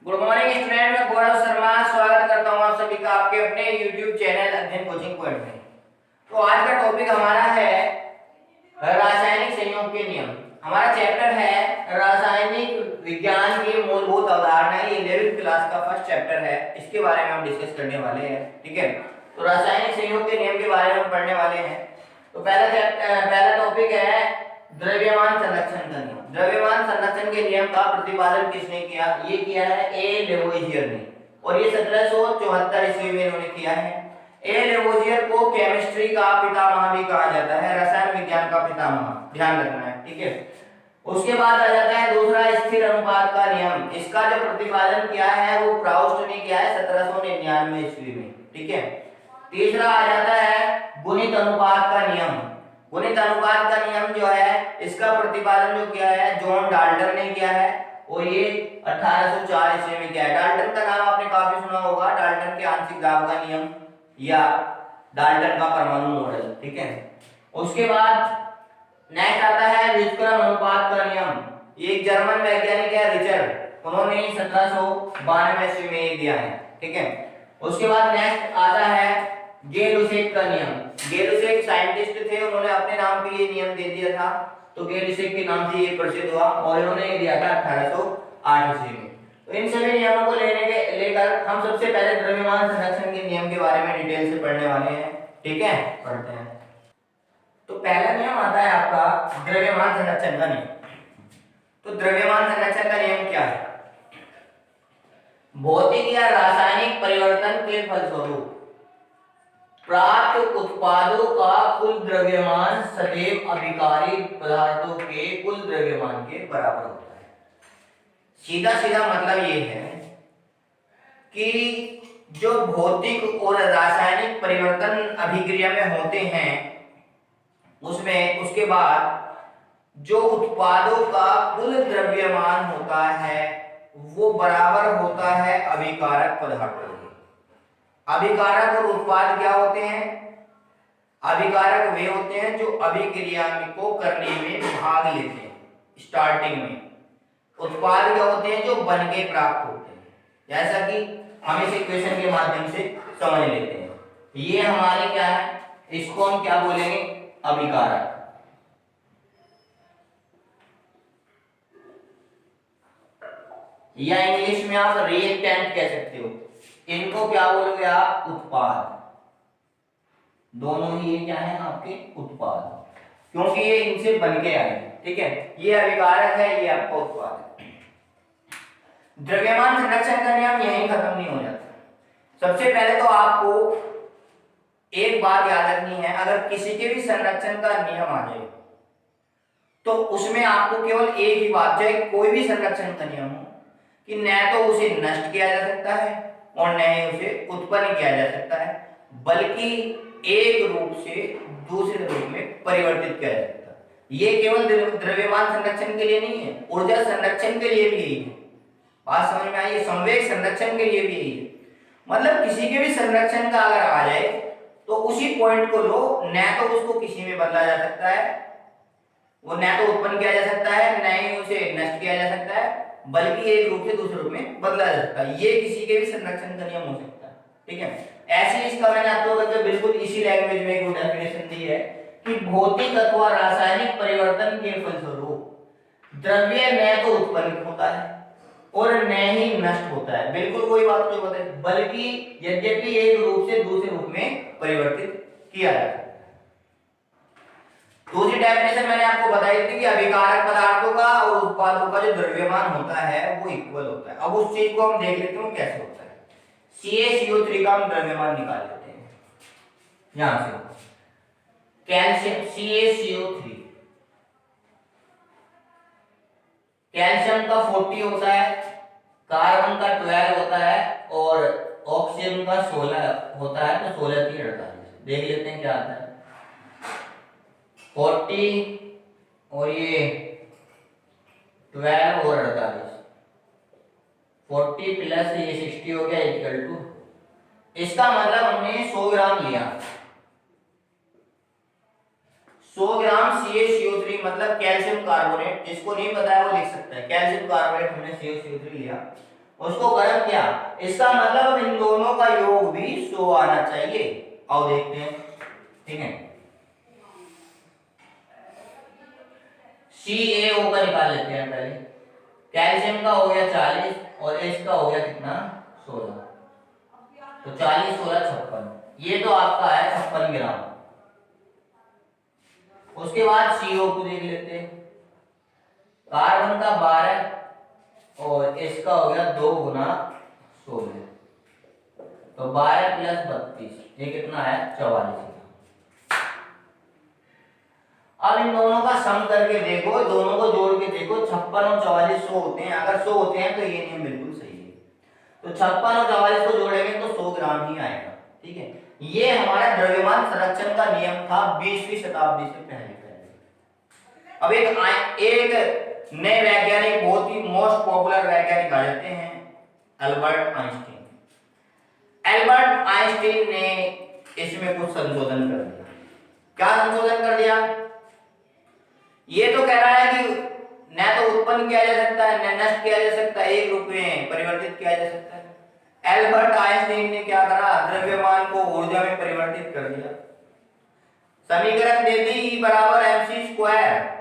Good morning student, मैं गौरव शर्मा स्वागत करता हूं आप सभी का आपके अपने YouTube चैनल अध्ययन कोचिंग पॉइंट में। तो आज का टॉपिक हमारा है रासायनिक संयोग के नियम। हमारा चैप्टर है रासायनिक विज्ञान की मूलभूत अवधारणाएं। ये 11वीं क्लास का फर्स्ट चैप्टर है, इसके बारे में हम डिस्कस करने वाले हैं। ठीक है, तो रासायनिक संयोग के नियम के बारे में हम पढ़ने वाले हैं। तो पहला टॉपिक है द्रव्यमान संरक्षण का नियम। द्रव्यमान संरक्षण के नियम का प्रतिपादन किसने किया? ये किया है ए लेवोइजियर ने, और ये 1774 ईस्वी में इन्होंने किया है। ए लेवोइजियर को केमिस्ट्री का पितामह भी कहा जाता है, रसायन विज्ञान का पितामह, ध्यान रखना है। ठीक है, उसके बाद आ जाता है दूसरा स्थिर अनुपात का नियम। इसका जो प्रतिपादन किया है वो प्राउस्ट ने किया है 1799 ईस्वी में। ठीक है, तीसरा आ जाता है गुणित अनुपात का नियम। गुणित अनुपात का नियम जो है इसका प्रतिपादन जो किया है जॉन डाल्टन ने किया है, और ये 1804 ईस्वी में किया है। डाल्टन का नाम आपने काफी सुना होगा, डाल्टन के आंशिक दाब का नियम या डाल्टन का परमाणु मॉडल। ठीक है, उसके बाद नेक्स्ट आता है व्युत्क्रम अनुपात का नियम। ये एक जर्मन वैज्ञानिक है रिचर्ड, उन्होंने 1792 ईस्वी में ये दिया है। ठीक है, उसके बाद नेक्स्ट आता है गे-लुसेक का नियम। गे-लुसेक साइंटिस्ट थे, उन्होंने अपने नाम पे ये नियम दे दिया था, तो गे-लुसेक के नाम से ये प्रसिद्ध हुआ, और इन्होंने ये दिया था 1808 ईस्वी में। तो इन सभी नियमों को लेकर हम सबसे पहले द्रव्यमान संरक्षण के नियम के बारे में डिटेल से पढ़ने वाले हैं। ठीक है, पढ़ते हैं। तो पहला नियम आता है आपका द्रव्यमान संरक्षण का नियम। तो द्रव्यमान संरक्षण का नियम क्या है? भौतिक या रासायनिक परिवर्तन के फलस्वरूप प्राप्त उत्पादों का कुल द्रव्यमान सदैव अभिकारी पदार्थों के कुल द्रव्यमान के बराबर होता है। सीधा सीधा मतलब ये है कि जो भौतिक और रासायनिक परिवर्तन अभिक्रिया में होते हैं उसमें उसके बाद जो उत्पादों का कुल द्रव्यमान होता है वो बराबर होता है अभिकारक पदार्थों के। अभिकारक और उत्पाद क्या होते हैं? अभिकारक वे होते हैं जो अभिक्रिया को करने में भाग लेते हैं स्टार्टिंग में। उत्पाद क्या होते हैं? जो बन के प्राप्त होते हैं। जैसा कि हम इस इक्वेशन के माध्यम से समझ लेते हैं, ये हमारे क्या है, इसको हम क्या बोलेंगे? अभिकारक। या इंग्लिश में आप रिएक्टेंट कह सकते हो। इनको क्या बोलोगे आप? उत्पाद। दोनों ही ये क्या है आपके? उत्पाद, क्योंकि ये इनसे बन के आए। ठीक है, ये अभिकारक है, ये आपका उत्पाद है। द्रव्यमान संरक्षण का नियम यहीं खत्म नहीं हो जाता। सबसे पहले तो आपको एक बात याद रखनी है, अगर किसी के भी संरक्षण का नियम आ जाए तो उसमें आपको केवल एक ही बात, चाहे कोई भी संरक्षण का नियम हो, कि न तो उसे नष्ट किया जा सकता है और न ही उसे उत्पन्न किया जा सकता है, बल्कि एक रूप से दूसरे रूप में परिवर्तित किया जा सकता है। ये केवल द्रव्यमान संरक्षण के लिए नहीं है, ऊर्जा संरक्षण के लिए भी यही है। बात समझ में आई? संवेग संरक्षण के लिए भी यही है। मतलब किसी के भी संरक्षण का अगर आ जाए तो उसी पॉइंट को लो, न तो उसको किसी में बदला जा सकता है, वो न तो उत्पन्न किया जा सकता है, न ही उसे नष्ट किया जा सकता है, बल्कि एक रूप से दूसरे रूप में बदला जा सकता है। ये किसी के भी संरक्षण का नियम हो सकता है। ठीक है, ऐसे इसका मैंने आपको बिल्कुल इसी लैंग्वेज में एक डेफिनेशन दी है कि भौतिक अथवा रासायनिक परिवर्तन के फलस्वरूप द्रव्य न तो उत्पन्न होता है और न ही नष्ट होता है। बिल्कुल कोई बात नहीं बताई, बल्कि यद्यपि एक रूप से दूसरे रूप में परिवर्तित किया जाता है। दूसरी डेफिनेशन मैंने आपको बताई थी कि अभिकारक पदार्थों का और उत्पादों का जो द्रव्यमान होता है वो इक्वल होता है। अब उस चीज को हम देख लेते हैं कैसे होता है। CaCO3 का हम द्रव्यमान निकाल लेते हैं यहां से। कैल्शियम CaCO3, कैल्शियम का 40 होता है, कार्बन का 12 होता है और ऑक्सीजन का 16 होता है, तो 16 3 48। देख लेते हैं क्या आता है। 40 और ये 12 और 48, 40 प्लस ये 60 हो गया इक्वल टू, इसका मतलब हमने 100 ग्राम लिया। 100 ग्राम CaCO3 मतलब कैल्शियम कार्बोनेट, जिसको नहीं पता है वो लिख सकता है। कैल्शियम कार्बोनेट हमने CaCO3 लिया उसको गर्म किया, इसका मतलब इन दोनों का योग भी 100 आना चाहिए। आओ देखते हैं, ठीक है। CaO का निकाल लेते हैं पहले। कैल्शियम का हो गया 40 और H का हो गया कितना 16, तो 40 16 56, ये तो आपका है 56 ग्राम। उसके बाद CO को देख लेते हैं, कार्बन का 12 और H का हो गया 2 गुना 16, तो 12 प्लस 32, ये कितना है 44। अब इन दोनों का सम करके देखो, दोनों को जोड़ के देखो, 56 और 44 100 होते हैं, अगर 100 होते हैं तो ये नियम बिल्कुल सही है। तो 56 और 44 को जोड़ेंगे तो 100 ग्राम ही आएगा, ठीक है। ये हमारा द्रव्यमान संरक्षण का नियम था 20वीं शताब्दी से पहले। अब एक नए वैज्ञानिक, बहुत ही मोस्ट पॉपुलर वैज्ञानिक आ जाते हैं, एल्बर्ट आइंस्टीन। एल्बर्ट आइंस्टीन ने इसमें कुछ संशोधन कर दिया। क्या संशोधन कर दिया? ये तो कह रहा है कि न तो उत्पन्न किया जा सकता है, न नष्ट किया जा सकता है, एक रूप में परिवर्तित किया जा सकता है। एल्बर्ट आइंस्टीन ने क्या करा? द्रव्यमान को ऊर्जा में परिवर्तित कर दिया। समीकरण दे दी E बराबर mc²,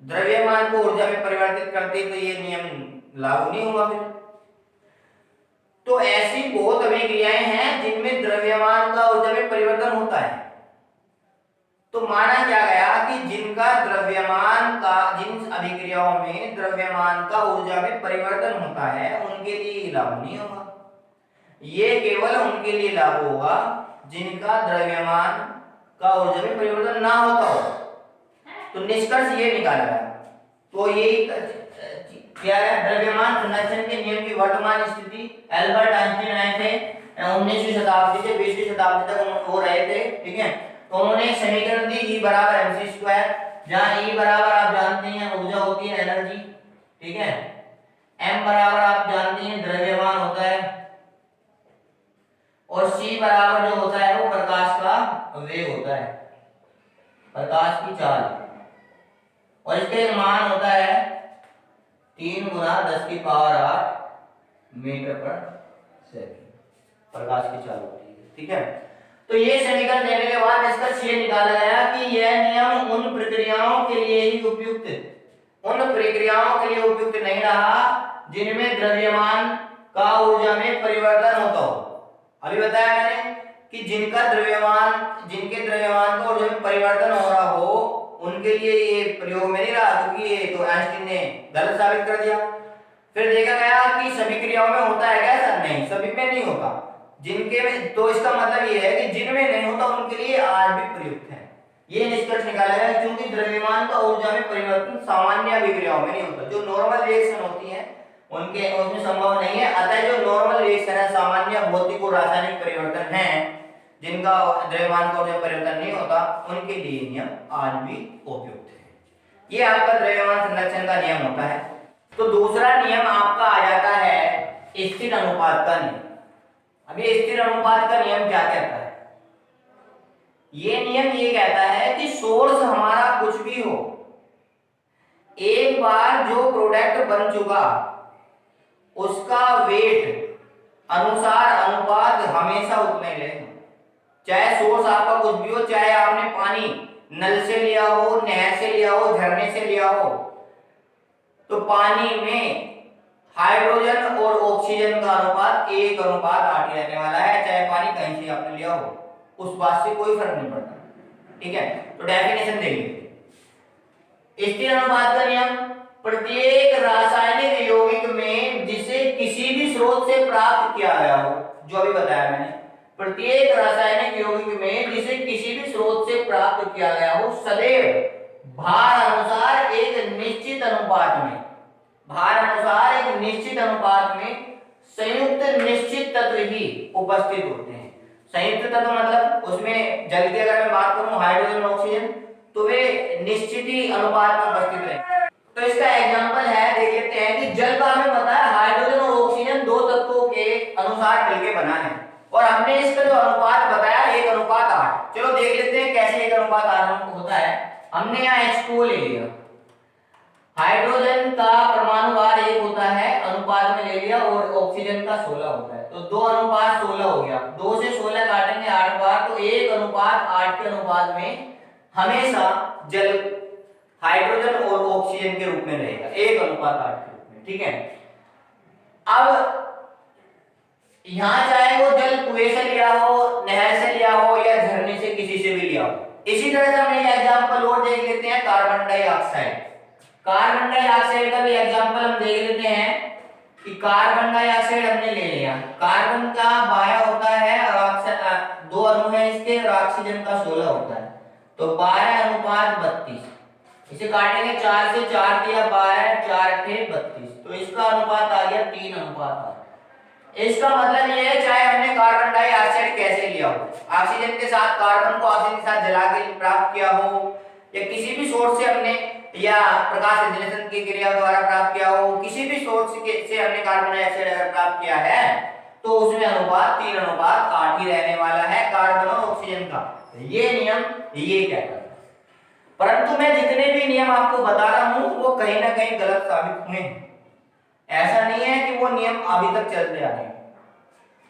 द्रव्यमान को ऊर्जा में परिवर्तित करते तो ये नियम लागू नहीं हुआ फिर। तो ऐसी बहुत अभिक्रियाएं हैं जिनमें द्रव्यमान का ऊर्जा में परिवर्तन होता है। तो माना क्या गया कि जिनका द्रव्यमान का, जिन अभिक्रियाओं में द्रव्यमान का ऊर्जा में परिवर्तन होता है उनके लिए लागू नहीं होगा, ये केवल उनके लिए लागू होगा जिनका द्रव्यमान का ऊर्जा में परिवर्तन ना होता हो। तो निष्कर्ष ये निकाला गया। तो ये क्या है? द्रव्यमान संरक्षण के नियम की वर्तमान स्थिति एल्बर्ट आइंस्टीन आए थे 19वीं शताब्दी से 20वीं शताब्दी तक हो रहे थे, ठीक है। तो उन्होंने एक समीकरण दी E बराबर mc², जहां E बराबर आप जानते हैं ऊर्जा होती है, एनर्जी, ठीक है। M बराबर आप जानते हैं द्रव्यमान होता है, और C बराबर जो होता है वो प्रकाश का वेग होता है, प्रकाश की चाल, और इसके मान होता है 3 गुना 10⁸ मीटर पर सेकंड, प्रकाश की चाल होती है, ठीक है। तो ये समीकरण देने के बाद निष्कर्ष ये निकाला गया कि यह नियम उन प्रक्रियाओं के लिए ही उपयुक्त, उन प्रक्रियाओं के लिए उपयुक्त नहीं रहा जिनमें द्रव्यमान का ऊर्जा में परिवर्तन होता हो। अभी बताया मैंने कि जिनके द्रव्यमान का ऊर्जा में परिवर्तन हो रहा हो उनके लिए ये प्रयोग में नहीं रहा, क्योंकि ये तो आइंस्टीन ने गलत साबित कर दिया। फिर देखा गया कि सभी क्रियाओं में होता है क्या? सर नहीं, सभी में नहीं होता, जिनके में, तो इसका मतलब ये है कि जिनमें नहीं होता उनके लिए आज भी प्रयुक्त है। ये निष्कर्ष निकाला गया क्योंकि द्रव्यमान का ऊर्जा में परिवर्तन सामान्य अभिक्रियाओं में नहीं होता, जो नॉर्मल रिएक्शन होती है उनके उसमें संभव नहीं है। अतः जो नॉर्मल रिएक्शन है, सामान्य भौतिक और रासायनिक परिवर्तन है जिनका द्रव्यमान का ऊर्जा परिवर्तन नहीं होता, उनके लिए नियम आज भी उपयुक्त है। ये आपका द्रव्यमान संरक्षण का नियम होता है। तो दूसरा नियम आपका आ जाता है स्थिर अनुपात का नियम। अब ये स्थिर अनुपात का नियम क्या कहता है? ये नियम ये कहता है कि सोर्स हमारा कुछ भी हो, एक बार जो प्रोडक्ट बन चुका उसका वेट अनुसार अनुपात हमेशा उतना ही रहेगा। चाहे सोर्स आपका कुछ भी हो, चाहे आपने पानी नल से लिया हो, नहर से लिया हो, झरने से लिया हो, तो पानी में हाइड्रोजन और ऑक्सीजन का अनुपात 1:8 ही रहने वाला है, चाहे पानी कहीं से आपने लिया हो, उस बात से कोई फर्क नहीं पड़ता, ठीक है। तो डेफिनेशन देख लीजिए। स्थिर अनुपात का नियम, प्रत्येक रासायनिक यौगिक में जिसे किसी भी स्रोत से प्राप्त किया गया हो, जो अभी बताया मैंने, प्रत्येक रासायनिक यौगिक में जिसे किसी भी स्रोत से प्राप्त किया गया हो, सदैव भार अनुसार एक निश्चित अनुपात में, भार अनुसार एक निश्चित अनुपात में संयुक्त निश्चित तत्व ही उपस्थित होते हैं। संयुक्त तत्व मतलब उसमें जल की अगर मैं बात करूं हाइड्रोजन और ऑक्सीजन, तो वे निश्चित ही अनुपात में उपस्थित रहेंगे। तो इसका एग्जांपल है, देख लेते हैं कि जल का हमें पता है हाइड्रोजन और ऑक्सीजन दो तत्वों के अनुसार मिलकर बना है, और हमने इसका जो अनुपात बताया 1:8। चलो देख लेते हैं कैसे 1:8 होता है। हमने यहाँ H2O ले लिया, हाइड्रोजन का परमाणु भार 1 होता है, अनुपात में ले लिया, और ऑक्सीजन का 16 होता है, तो 2 अनुपात 16 हो गया। 2 से 16 काटेंगे 8 बार, तो 1 अनुपात 8 के अनुपात में हमेशा जल हाइड्रोजन और ऑक्सीजन के रूप में रहेगा, 1 अनुपात 8 के रूप में, ठीक है। अब यहां चाहे वो जल कुएं से लिया हो, नहर से लिया हो, या झरने से किसी से भी लिया हो। इसी तरह से हम एक एग्जांपल और देख लेते हैं, कार्बन डाइऑक्साइड। कार्बन डाइऑक्साइड का भी एग्जांपल हम देख लेते हैं कि कार्बन डाइऑक्साइड हमने ले लिया, कार्बन का 12 होता है और 2 अणु है इसके, और ऑक्सीजन का 16 होता है, तो 12 अनुपात 32। इसे काटेंगे 4 से, 4 दिया 12, 4 थे 32, तो इसका अनुपात आ गया 3 अनुपात 8। इसका मतलब ये है, चाहे हमने कार्बन डाइऑक्साइड कैसे लिया हो, ऑक्सीजन के साथ कार्बन को ऑक्सीजन के साथ जला के प्राप्त किया हो, या किसी भी सोर्स से हमने, या प्रकाश संश्लेषण की क्रिया द्वारा प्राप्त किया हो, किसी भी सोर्स से हमने कार्बन डाइऑक्साइड अगर प्राप्त किया है, तो उसमें अनुपात 3 अनुपात 8 ही रहने वाला है कार्बन और ऑक्सीजन का। ये नियम ये कहता है। परंतु मैं जितने भी नियम आपको बता रहा हूं वो कहीं ना कहीं गलत साबित हुए हैं। ऐसा नहीं है कि वो नियम अभी तक चलते आ रहे हैं।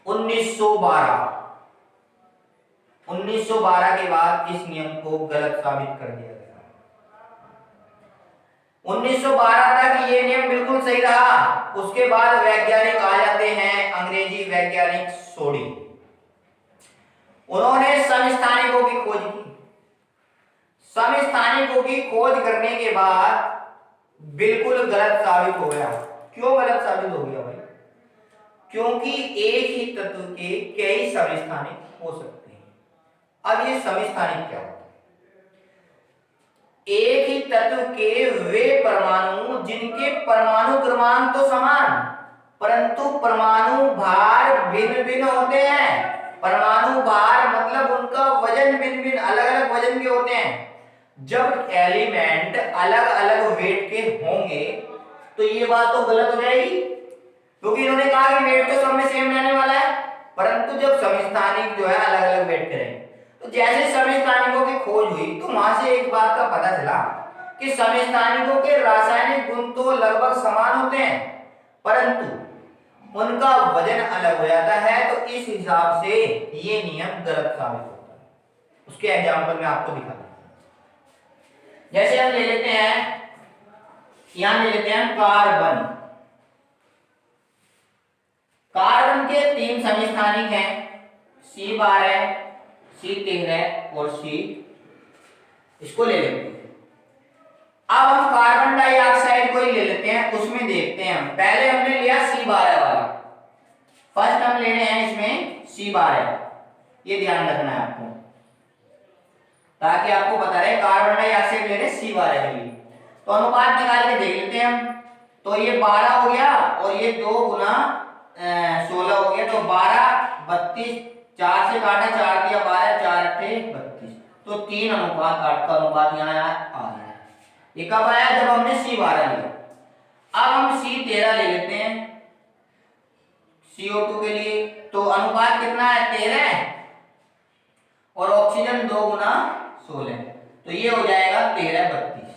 1912 के बाद इस नियम को गलत साबित कर दिया गया। 1912 तक ये नियम बिल्कुल सही रहा। उसके बाद वैज्ञानिक आ जाते हैं, अंग्रेजी वैज्ञानिक सोडी। उन्होंने समस्थानिकों की खोज की। समस्थानिकों की खोज करने के बाद बिल्कुल गलत साबित हो गया। क्यों गलत साबित हो गया भाई? क्योंकि एक ही तत्व के कई समस्थानिक हो सकते हैं। अब ये समस्थानिक क्या होता है? एक ही तत्व के वे परमाणु जिनके परमाणु क्रमांक तो समान, परंतु परमाणु भार भिन्न भिन्न होते हैं। परमाणु भार मतलब उनका वजन भिन्न भिन्न, अलग अलग वजन के होते हैं। जब एलिमेंट अलग अलग वेट के होंगे तो ये बात तो गलत हो जाएगी, क्योंकि इन्होंने कहा कि वेट तो सब में सेम रहने वाला है। परंतु जब समस्थानिक जो है अलग अलग वेट के रहेंगे, तो जैसे समस्थानिकों की खोज हुई तो वहां से एक बात का पता चला कि समस्थानिकों के रासायनिक गुण तो लगभग समान होते हैं, परंतु उनका वजन अलग हो जाता है। तो इस हिसाब से ये नियम गलत साबित होता है। उसके एग्जाम्पल में आपको दिखा देता हूं। जैसे हम ले लेते हैं, यहां ले लेते हैं कार्बन। कार्बन के 3 समस्थानिक हैं, C12, C13 और C। इसको ले लेते हैं। अब हम कार्बन डाइऑक्साइड को ही ले लेते हैं, उसमें देखते हैं हम। पहले हमने लिया C12 वाला, फर्स्ट हम ले रहे हैं इसमें C12। ये ध्यान रखना है आपको, ताकि आपको पता रहे कार्बन डाइऑक्साइड ले रहे हैं C12 के लिए। तो अनुपात निकाल के देख लेते हैं हम। तो ये 12 हो गया और ये 2 गुना 16 हो गया, तो 12 32, 4 से काटा 4 दिया 12, 4 अट्ठे 32, तो 3 अनुपात 8 का अनुपात यहाँ आ गया। ये कब आया? जब हमने C12 लिया। अब हम C13 ले लेते हैं CO2 के लिए, तो अनुपात कितना है? 13, और ऑक्सीजन 2 गुना 16, तो ये हो जाएगा 13 32।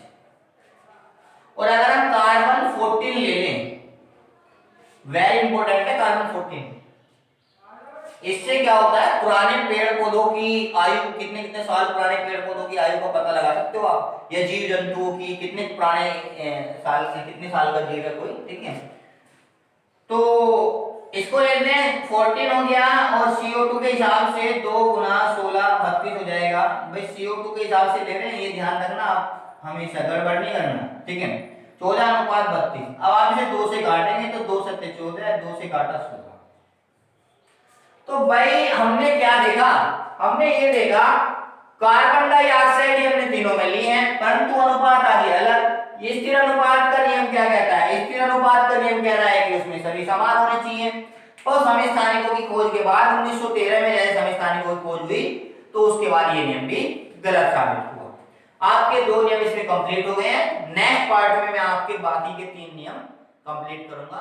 और अगर हम कार्बन 14 ले लें, वेरी इंपॉर्टेंट है कार्बन 14, इससे क्या होता है? पुराने पेड़ पौधों की आयु, कितने कितने साल पुराने पेड़ पौधों की आयु का पता लगा सकते हो आप, या जीव जंतुओं की कितने पुराने साल से, कितने साल का जीव है कोई, ठीक है। तो इसको ले लेते हैं, 14 हो गया, और CO2 के हिसाब से 2 गुना 16 32 हो जाएगा। भाई CO2 के हिसाब से ले रहे हैं, ये ध्यान रखना आप, हमेशा गड़बड़ नहीं करना, ठीक है। 14 अनुपात 32। अब आप इसे 2 से काटेंगे तो 2 सत्ते 14, 2 से काटा 16। तो भाई हमने क्या देखा? हमने ये देखा कार्बन डाइऑक्साइड हमने तीनों में ली है, परंतु अनुपात आ गया अलग। ये स्थिर अनुपात का नियम क्या कहता है? स्थिर अनुपात का नियम कह रहा है कि उसमें सभी समान होने चाहिए। तो समस्थानिकों की खोज के बाद 1913 में जैसे समस्थानिकों की खोज हुई, तो उसके बाद ये नियम भी गलत साबित हुआ। आपके 2 नियम इसमें कंप्लीट हो गए हैं। नेक्स्ट पार्ट में मैं आपके बाकी के 3 नियम कंप्लीट करूंगा।